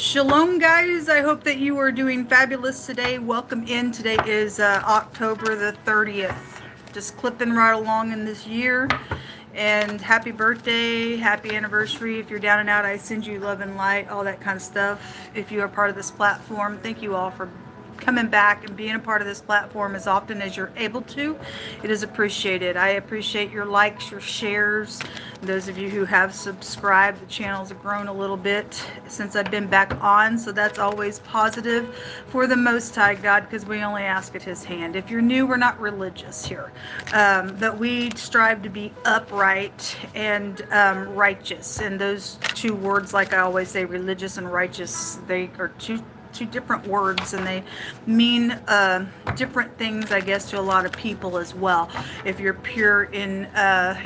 Shalom, guys. I hope that you are doing fabulous today. Welcome in. Today is October the 30th. Just clipping right along in this year. And happy birthday, happy anniversary. If you're down and out, I send you love and light, all that kind of stuff. If you are part of this platform, thank you all for coming back and being a part of this platform as often as you're able to. It is appreciated. I appreciate your likes, your shares. Those of you who have subscribed, the channels have grown a little bit since I've been back on, so that's always positive for the Most High God, because we only ask at His hand. If you're new, we're not religious here, but we strive to be upright and righteous. And those two words, like I always say, religious and righteous, they are two different words, and they mean different things, I guess, to a lot of people as well. If you're pure in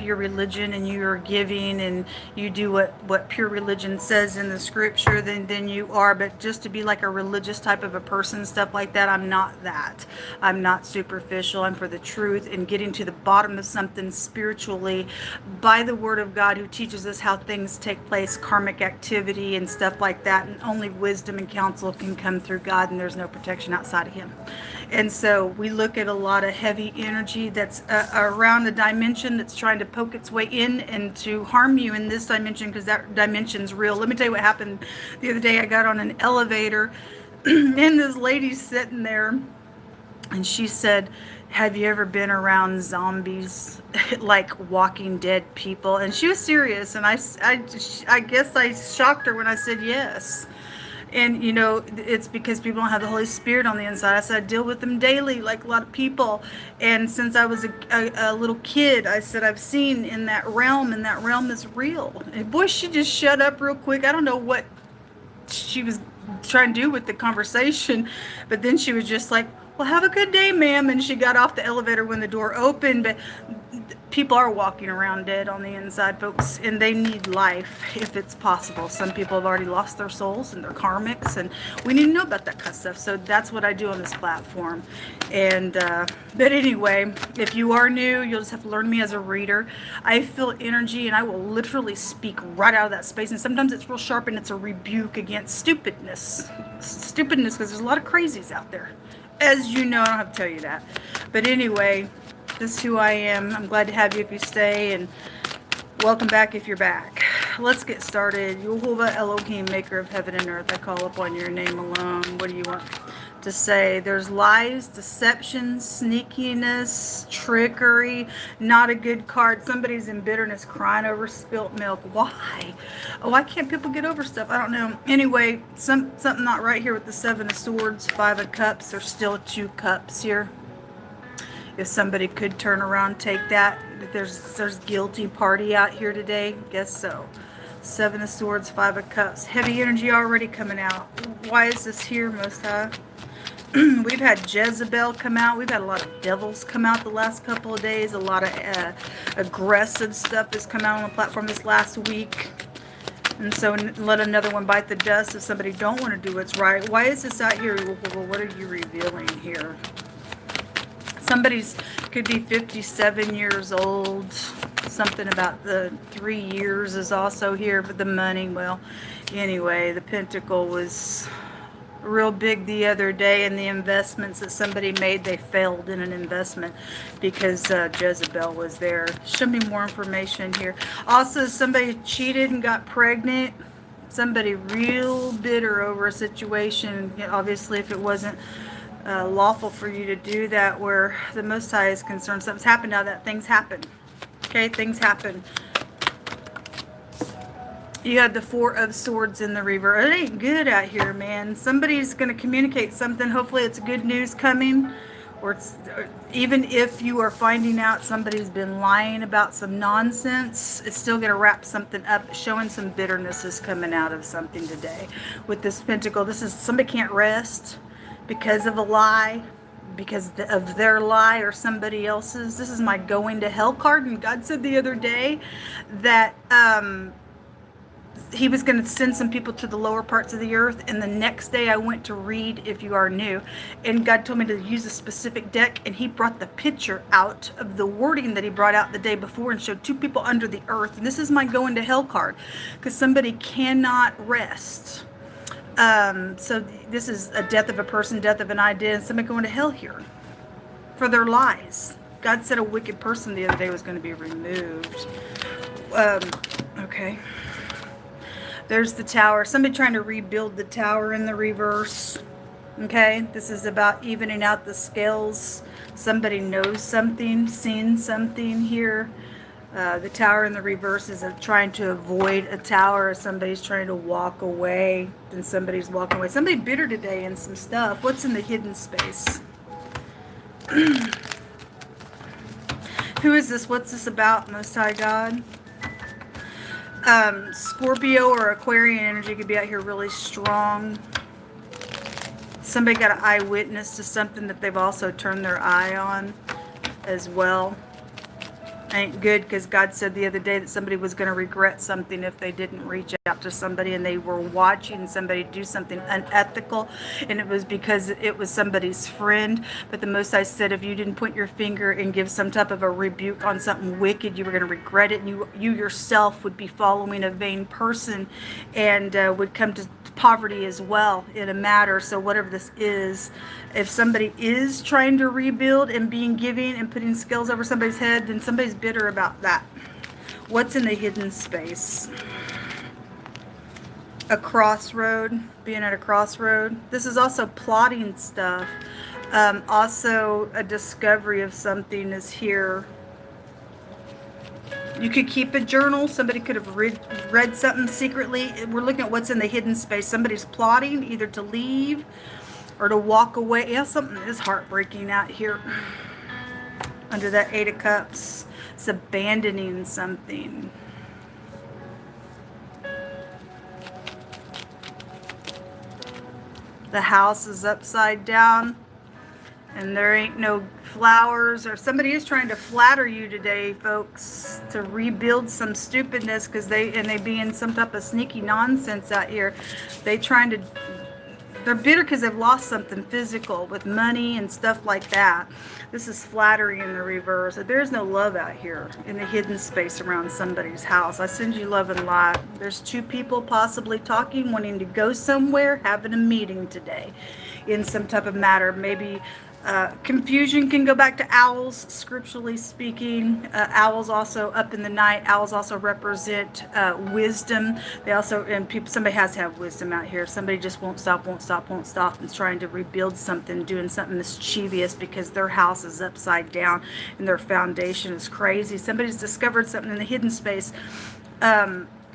your religion and you're giving and you do what pure religion says in the scripture, then you are. But just to be like a religious type of a person, stuff like that, I'm not that. I'm not superficial. I'm for the truth and getting to the bottom of something spiritually by the Word of God, who teaches us how things take place, karmic activity and stuff like that, and only wisdom and counsel can come through God, and there's no protection outside of Him. And so we look at a lot of heavy energy that's around the dimension that's trying to poke its way in and to harm you in this dimension, because that dimension's real. Let me tell you what happened the other day. I got on an elevator and this lady's sitting there, and she said, "Have you ever been around zombies, like Walking Dead people?" And she was serious, and I guess I shocked her when I said yes. And, you know, it's because people don't have the Holy Spirit on the inside. I said I deal with them daily, like a lot of people. And since I was a little kid, I said I've seen in that realm, and that realm is real. And boy, she just shut up real quick. I don't know what she was trying to do with the conversation, but then she was just like, "Well, have a good day, ma'am." And she got off the elevator when the door opened. But people are walking around dead on the inside, folks, and they need life if it's possible. Some people have already lost their souls and their karmics, and we need to know about that kind of stuff. So that's what I do on this platform. And but anyway, if you are new, you'll just have to learn me as a reader. I feel energy, and I will literally speak right out of that space. And sometimes it's real sharp, and it's a rebuke against stupidness, because there's a lot of crazies out there. As you know, I don't have to tell you that. But anyway, this is who I am. I'm glad to have you if you stay, and welcome back if you're back. Let's get started. Yehovah Elohim, maker of heaven and earth, I call upon your name alone. What do you want to say? There's lies, deception, sneakiness, trickery. Not a good card. Somebody's in bitterness, crying over spilt milk. Why? Why can't people get over stuff? I don't know. Anyway, something not right here with the Seven of Swords, Five of Cups. There's still two cups here. If somebody could turn around, take that. There's guilty party out here today. Guess so. Seven of Swords, Five of Cups. Heavy energy already coming out. Why is this here, Most High? We've had Jezebel come out. We've had a lot of devils come out the last couple of days. A lot of aggressive stuff has come out on the platform this last week. And so let another one bite the dust if somebody don't want to do what's right. Why is this out here? Well, what are you revealing here? Somebody's could be 57 years old. Something about the 3 years is also here, but the money, well, anyway, the Pentacle was real big the other day, and the investments that somebody made, they failed in an investment because Jezebel was there. Show me more information here. Also, somebody cheated and got pregnant. Somebody real bitter over a situation. Obviously, if it wasn't lawful for you to do that, where the Most High is concerned, something's happened now. That things happen. Okay, things happen. You had the Four of Swords in the reverse. It ain't good out here, man. Somebody's going to communicate something. Hopefully it's good news coming. Or even if you are finding out somebody's been lying about some nonsense, it's still going to wrap something up. Showing some bitterness is coming out of something today. With this Pentacle, this is somebody can't rest because of a lie, because of their lie or somebody else's. This is my going to hell card, and God said the other day that He was going to send some people to the lower parts of the earth. And the next day I went to read, if you are new, and God told me to use a specific deck, and He brought the picture out of the wording that He brought out the day before and showed two people under the earth. And this is my going to hell card, because somebody cannot rest. So this is a death of a person, death of an idea, and somebody going to hell here for their lies. God said a wicked person the other day was going to be removed. Okay. There's the tower. Somebody trying to rebuild the tower in the reverse. Okay. This is about evening out the scales. Somebody knows something, seen something here. The tower in the reverse is trying to avoid a tower. Somebody's trying to walk away. Then somebody's walking away. Somebody bitter today in some stuff. What's in the hidden space? Who is this? What's this about, Most High God? Scorpio or Aquarian energy could be out here really strong. Somebody got an eyewitness to something that they've also turned their eye on as well. Ain't good, because God said the other day that somebody was going to regret something if they didn't reach out to somebody, and they were watching somebody do something unethical, and it was because it was somebody's friend. But the Most High said if you didn't point your finger and give some type of a rebuke on something wicked, you were going to regret it, and you yourself would be following a vain person and would come to poverty as well in a matter. So whatever this is, if somebody is trying to rebuild and being giving and putting skills over somebody's head, then somebody's bitter about that. What's in the hidden space? A crossroad, being at a crossroad. This is also plotting stuff. Also a discovery of something is here. You could keep a journal. Somebody could have read something secretly. We're looking at what's in the hidden space. Somebody's plotting either to leave or to walk away. Yeah, something is heartbreaking out here. Under that Eight of Cups. It's abandoning something. The house is upside down. And there ain't no flowers, or somebody is trying to flatter you today, folks, to rebuild some stupidness, because they be in some type of sneaky nonsense out here. They're bitter because they've lost something physical with money and stuff like that. This is flattery in the reverse. There's no love out here in the hidden space around somebody's house. I send you love and light. There's two people possibly talking, wanting to go somewhere, having a meeting today in some type of matter. Maybe confusion can go back to owls, scripturally speaking. Owls also up in the night. Owls also represent wisdom. They also, and people, somebody has to have wisdom out here. Somebody just won't stop, and trying to rebuild something, doing something mischievous because their house is upside down and their foundation is crazy. Somebody's discovered something in the hidden space.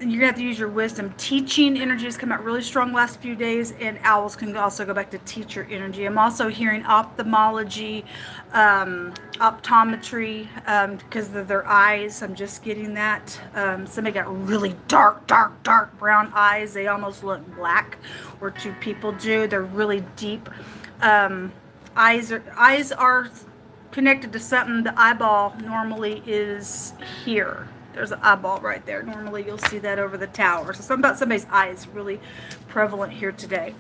And you're going to have to use your wisdom. Teaching energy has come out really strong last few days, and owls can also go back to teacher energy. I'm also hearing ophthalmology, optometry, because of their eyes. I'm just getting that. Somebody got really dark brown eyes. They almost look black, or two people do. They're really deep. Eyes are connected to something. The eyeball normally is here. There's an eyeball right there. Normally you'll see that over the tower. So something about somebody's eye is really prevalent here today.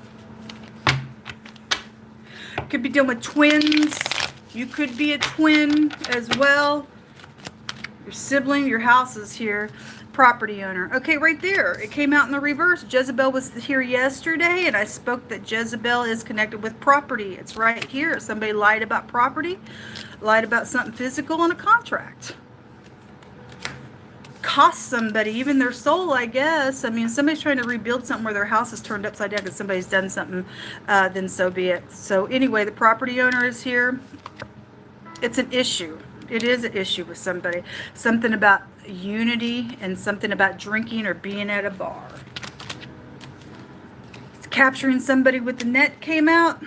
Could be dealing with twins. You could be a twin as well. Your sibling, your house is here. Property owner. Okay, right there. It came out in the reverse. Jezebel was here yesterday, and I spoke that Jezebel is connected with property. It's right here. Somebody lied about property, lied about something physical in a contract. Cost somebody even their soul, I guess. I mean, somebody's trying to rebuild something where their house is turned upside down because somebody's done something, then so be it. So anyway, the property owner is here. It's an issue. It is an issue with somebody. Something about unity and something about drinking or being at a bar. Capturing somebody with the net came out.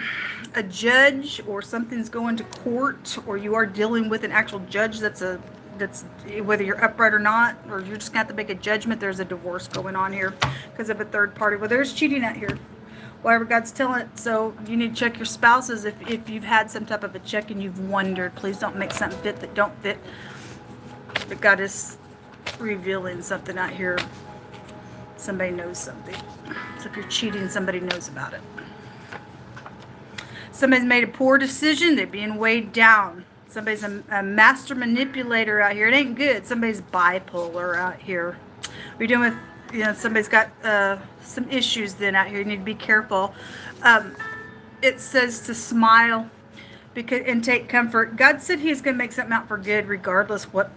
A judge, or something's going to court, or you are dealing with an actual judge that's whether you're upright or not, or you're just going to have to make a judgment. There's a divorce going on here because of a third party. Well, there's cheating out here. Whatever God's telling it. So you need to check your spouses if you've had some type of a check and you've wondered. Please don't make something fit that don't fit. But God is revealing something out here. Somebody knows something. So if you're cheating, somebody knows about it. Somebody's made a poor decision. They're being weighed down. Somebody's a master manipulator out here. It ain't good. Somebody's bipolar out here. We're dealing with You know, somebody's got some issues then out here. You need to be careful. It says to smile and take comfort. God said he's going to make something out for good regardless what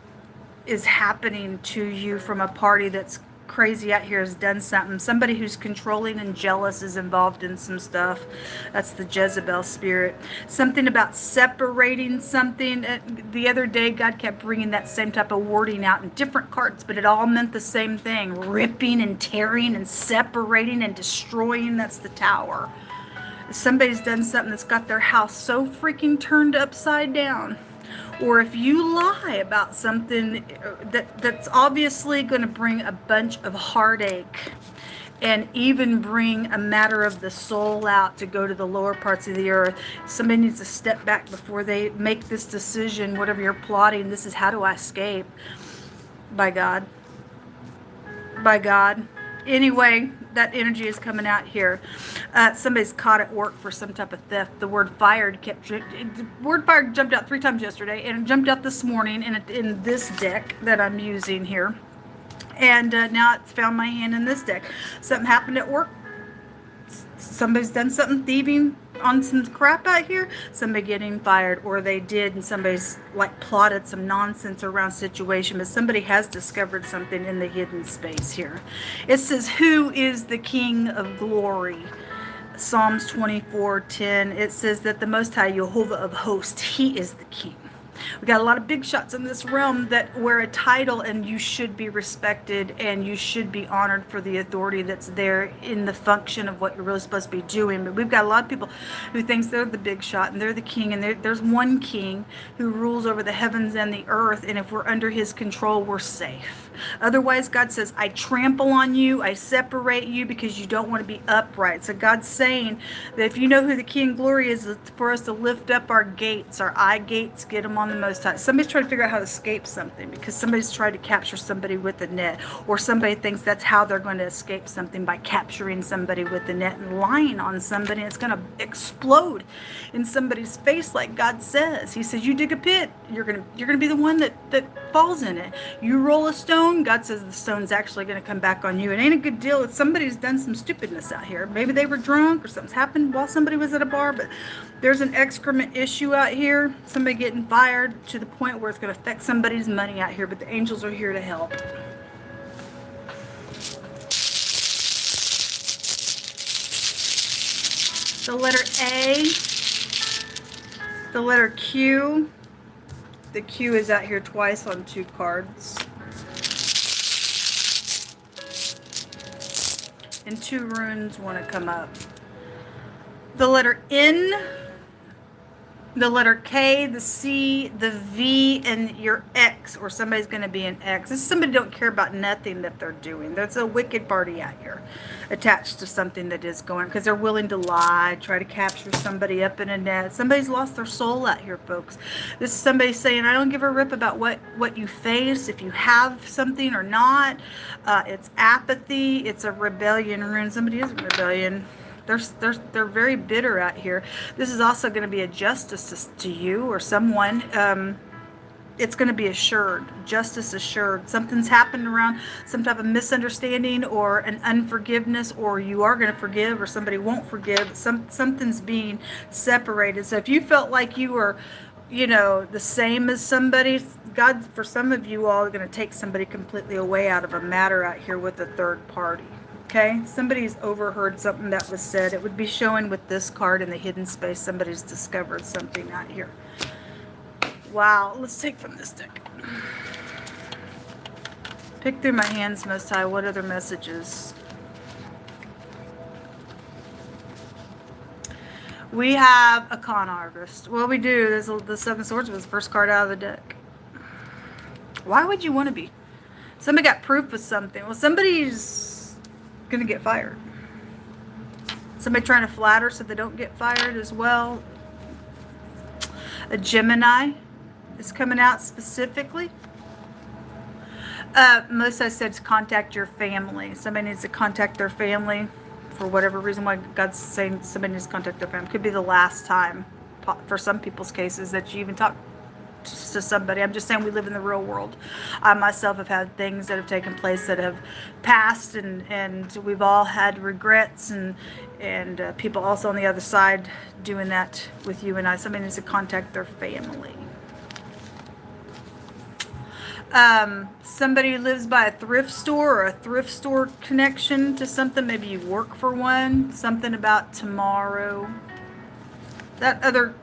is happening to you from a party that's crazy out here has done something. Somebody who's controlling and jealous is involved in some stuff. That's the Jezebel spirit. Something about separating something. The other day, God kept bringing that same type of wording out in different cards, but it all meant the same thing. Ripping and tearing and separating and destroying. That's the Tower. Somebody's done something that's got their house so freaking turned upside down. Or if you lie about something that's obviously going to bring a bunch of heartache and even bring a matter of the soul out to go to the lower parts of the earth, somebody needs to step back before they make this decision. Whatever you're plotting, this is how do I escape? By God. By God. Anyway, that energy is coming out here. Somebody's caught at work for some type of theft. The word fired jumped out 3 times yesterday, and it jumped out this morning in this deck that I'm using here. And now it's found my hand in this deck. Something happened at work. Somebody's done something, thieving on some crap out here. Somebody getting fired, or they did, and somebody's like plotted some nonsense around situation, but somebody has discovered something in the hidden space here. It says, who is the King of Glory? Psalms 24:10. It says that the Most High Jehovah of hosts, he is the King. We got a lot of big shots in this realm that wear a title, and you should be respected and you should be honored for the authority that's there in the function of what you're really supposed to be doing. But we've got a lot of people who thinks they're the big shot and they're the king, and there's one king who rules over the heavens and the earth, and if we're under his control, we're safe. Otherwise, God says, I trample on you, I separate you because you don't want to be upright. So God's saying that if you know who the King of Glory is, it's for us to lift up our gates, our eye gates, get them on the Most High. Somebody's trying to figure out how to escape something because somebody's tried to capture somebody with a net, or somebody thinks that's how they're going to escape something, by capturing somebody with the net and lying on somebody. It's going to explode in somebody's face, like God says. He says, you dig a pit, you're going to be the one that falls in it. You roll a stone, God says the stone's actually going to come back on you. It ain't a good deal. It's somebody's done some stupidness out here. Maybe they were drunk or something's happened while somebody was at a bar, but there's an excrement issue out here. Somebody getting fired to the point where it's going to affect somebody's money out here, but the angels are here to help. The letter A, the letter Q. The Q is out here twice on 2 cards. And 2 runes want to come up. The letter N, the letter K, the C, the V, and your X, or somebody's going to be an X. This is somebody who don't care about nothing that they're doing. There's a wicked party out here attached to something that is going, because they're willing to lie, try to capture somebody up in a net. Somebody's lost their soul out here, folks. This is somebody saying, I don't give a rip about what you face, if you have something or not. It's apathy. It's a rebellion rune. Somebody is in rebellion. They're very bitter out here. This is also going to be a justice to you or someone. It's going to be assured, justice assured. Something's happened around some type of misunderstanding or an unforgiveness, or you are going to forgive or somebody won't forgive. Something's being separated. So if you felt like you were, the same as somebody, God, for some of you all, are going to take somebody completely away out of a matter out here with a third party. Okay, somebody's overheard something that was said. It would be showing with this card in the hidden space. Somebody's discovered something out here. Wow, let's take from this deck. Pick through my hands, Most High. What other messages? We have a con artist. Well, we do. There's the 7 of Swords was the first card out of the deck. Why would you want to be? Somebody got proof of something. Well, somebody's going to get fired. Somebody trying to flatter so they don't get fired as well. A Gemini is coming out specifically. Most I said to contact your family. Somebody needs to contact their family for whatever reason why God's saying somebody needs to contact their family. Could be the last time for some people's cases that you even talk to somebody. I'm just saying we live in the real world. I myself have had things that have taken place that have passed, and we've all had regrets, and people also on the other side doing that with you and I. Somebody needs to contact their family. Somebody who lives by a thrift store, or a thrift store connection to something. Maybe you work for one. Something about tomorrow. That other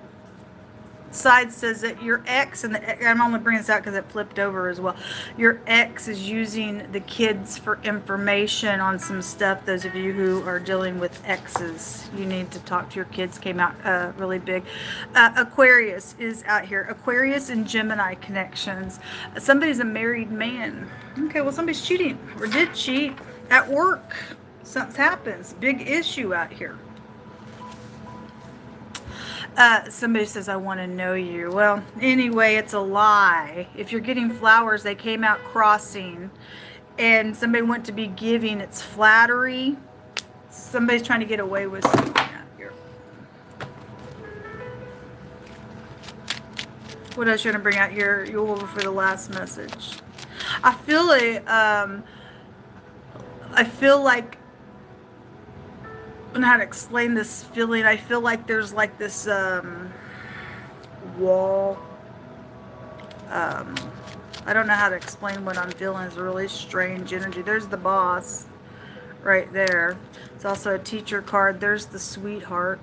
side says that your ex, and I'm only bringing this out because it flipped over as well. Your ex is using the kids for information on some stuff. Those of you who are dealing with exes, you need to talk to your kids. Came out really big. Aquarius is out here. Aquarius and Gemini connections. Somebody's a married man. Okay, well, somebody's cheating or did cheat at work. Something's happens. Big issue out here. Somebody says, I want to know you. Well, anyway, it's a lie. If you're getting flowers, they came out crossing, and somebody went to be giving. It's flattery. Somebody's trying to get away with something out here. What else you want to bring out here? You're over for the last message. I feel like I don't know how to explain this feeling. I feel like there's like this wall. I don't know how to explain what I'm feeling. It's a really strange energy. There's the boss right there. It's also a teacher card. There's the sweetheart.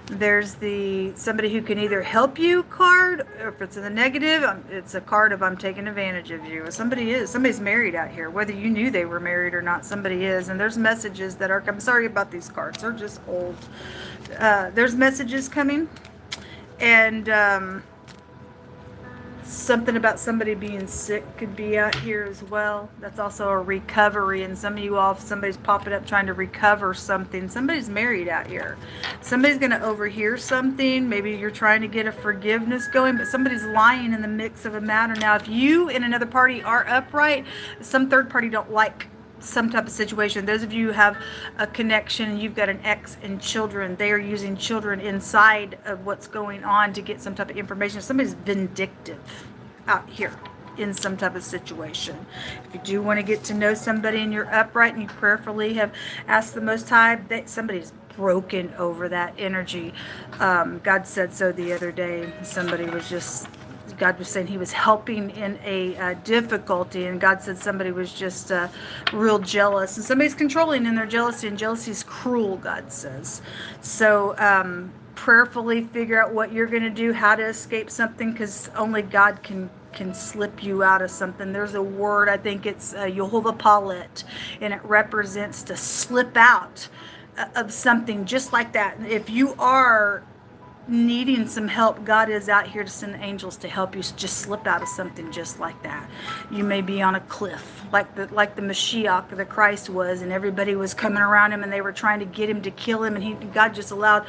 There's the somebody who can either help you card, or if it's in the negative, it's a card of I'm taking advantage of you. Somebody's married out here, whether you knew they were married or not. Somebody is, and there's messages that are. I'm sorry about these cards; they're just old. There's messages coming, and something about somebody being sick could be out here as well. That's also a recovery, and some of you all, somebody's popping up trying to recover something. Somebody's married out here. Somebody's going to overhear something. Maybe you're trying to get a forgiveness going, but somebody's lying in the mix of a matter. Now, if you and another party are upright, some third party don't like some type of situation. Those of you who have a connection and you've got an ex and children, they are using children inside of what's going on to get some type of information. Somebody's vindictive out here in some type of situation. If you do want to get to know somebody and you're upright and you prayerfully have asked the Most High, that somebody's broken over that energy. God said so the other day. God was saying he was helping in a difficulty, and God said somebody was just real jealous, and somebody's controlling in their jealousy, and jealousy is cruel, God says. So prayerfully figure out what you're going to do, how to escape something, because only God can slip you out of something. There's a word, I think it's Yehovah Palet, and it represents to slip out of something just like that. If you are needing some help, God is out here to send angels to help you just slip out of something just like that. You may be on a cliff like the Mashiach, the Christ was, and everybody was coming around him and they were trying to get him to kill him, and God just allowed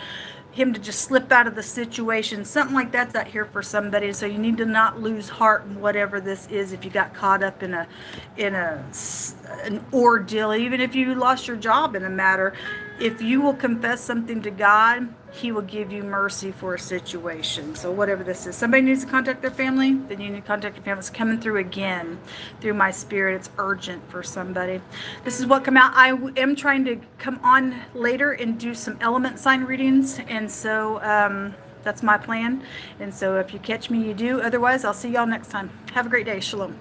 him to just slip out of the situation. Something like that's out here for somebody. So you need to not lose heart in whatever this is. If you got caught up in an ordeal, even if you lost your job in a matter, if you will confess something to God, he will give you mercy for a situation. So whatever this is, somebody needs to contact their family, then you need to contact your family. It's coming through again through my spirit. It's urgent for somebody. This is what come out. I am trying to come on later and do some element sign readings, and so that's my plan. And so if you catch me, you do. Otherwise, I'll see y'all next time. Have a great day. Shalom.